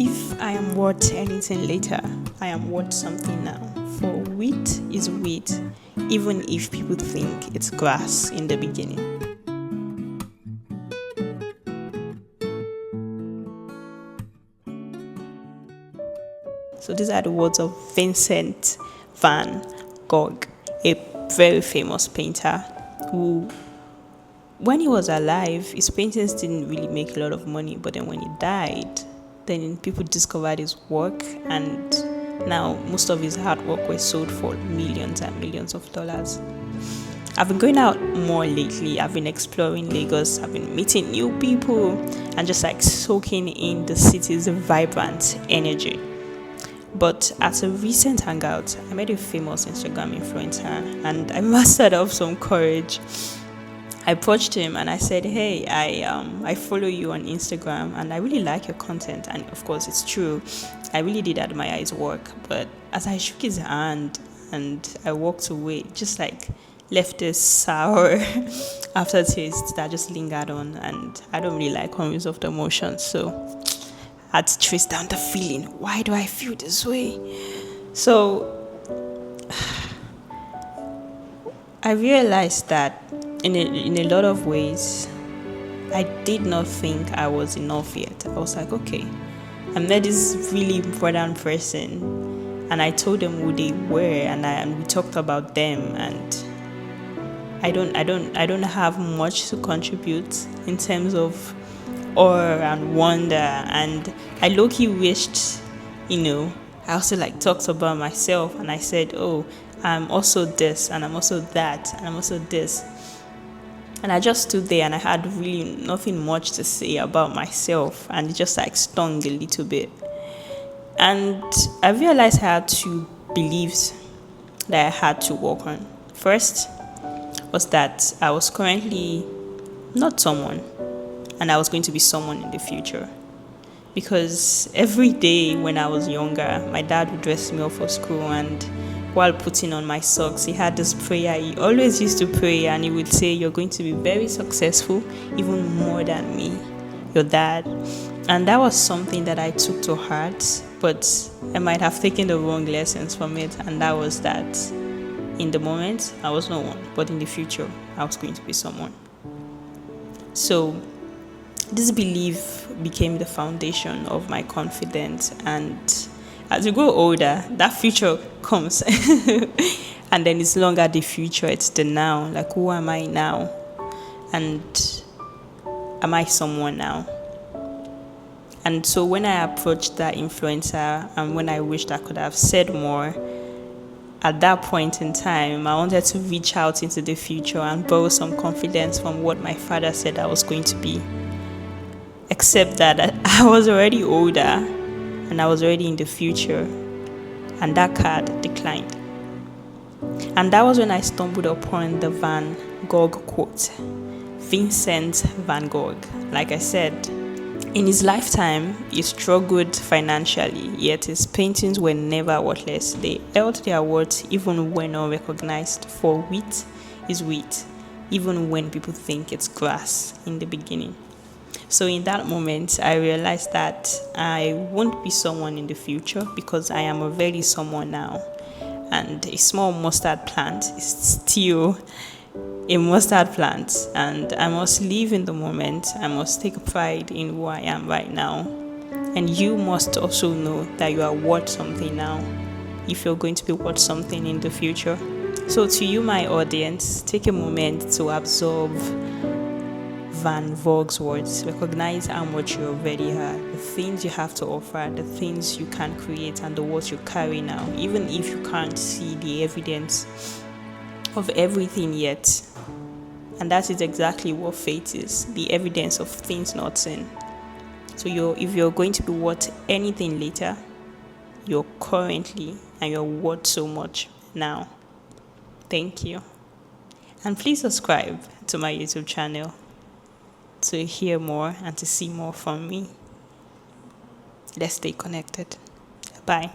If I am worth anything later, I am worth something now. For wheat is wheat, even if people think it's grass in the beginning. So these are the words of Vincent van Gogh, a very famous painter who, when he was alive, his paintings didn't really make a lot of money, but then when he died, then people discovered his work, and now most of his artwork was sold for millions and millions of dollars. I've been going out more lately. I've been exploring Lagos. I've been meeting new people and just like soaking in the city's vibrant energy. But at a recent hangout, I met a famous Instagram influencer and I mustered up some courage. I approached him and I said, "Hey, I follow you on Instagram and I really like your content." And of course, it's true. I really did admire his work. But as I shook his hand and I walked away, just like left this sour aftertaste that just lingered on. And I don't really like unresolved emotions, so I had to trace down the feeling. Why do I feel this way? So I realized that in a lot of ways, I did not think I was enough yet. I was like, okay, I met this really important person, and I told them who they were, and we talked about them, and I don't have much to contribute in terms of awe and wonder, and I low-key wished, I also like talked about myself, and I said, oh, I'm also this, and I'm also that, and I'm also this. And I just stood there and I had really nothing much to say about myself, and it just like stung a little bit. And I realized I had two beliefs that I had to work on. First was that I was currently not someone, and I was going to be someone in the future. Because every day when I was younger, my dad would dress me up for school, and while putting on my socks, he had this prayer. He always used to pray, and he would say, "You're going to be very successful, even more than me, your dad." And that was something that I took to heart, but I might have taken the wrong lessons from it. And that was that in the moment, I was no one, but in the future, I was going to be someone. So this belief became the foundation of my confidence, and as you grow older, that future comes. And then it's no longer the future, it's the now. Like, who am I now? And am I someone now? And so when I approached that influencer, and when I wished I could have said more, at that point in time, I wanted to reach out into the future and borrow some confidence from what my father said I was going to be. Except that I was already older, and I was already in the future, and that card declined. And that was when I stumbled upon the Van Gogh quote. Vincent van Gogh, like I said, in his lifetime, he struggled financially, yet his paintings were never worthless. They held their worth even when unrecognized, for wheat is wheat, even when people think it's grass in the beginning. So in that moment, I realized that I won't be someone in the future because I am already someone now. And a small mustard plant is still a mustard plant. And I must live in the moment. I must take pride in who I am right now. And you must also know that you are worth something now if you're going to be worth something in the future. So to you, my audience, take a moment to absorb Van Gogh's words. Recognize how much you already are, the things you have to offer, the things you can create, and the words you carry now, even if you can't see the evidence of everything yet. And that is exactly what faith is, the evidence of things not seen. So if you're going to be worth anything later, you're currently, and you're worth so much now. Thank you. And please subscribe to my YouTube channel to hear more and to see more from me. Let's stay connected. Bye.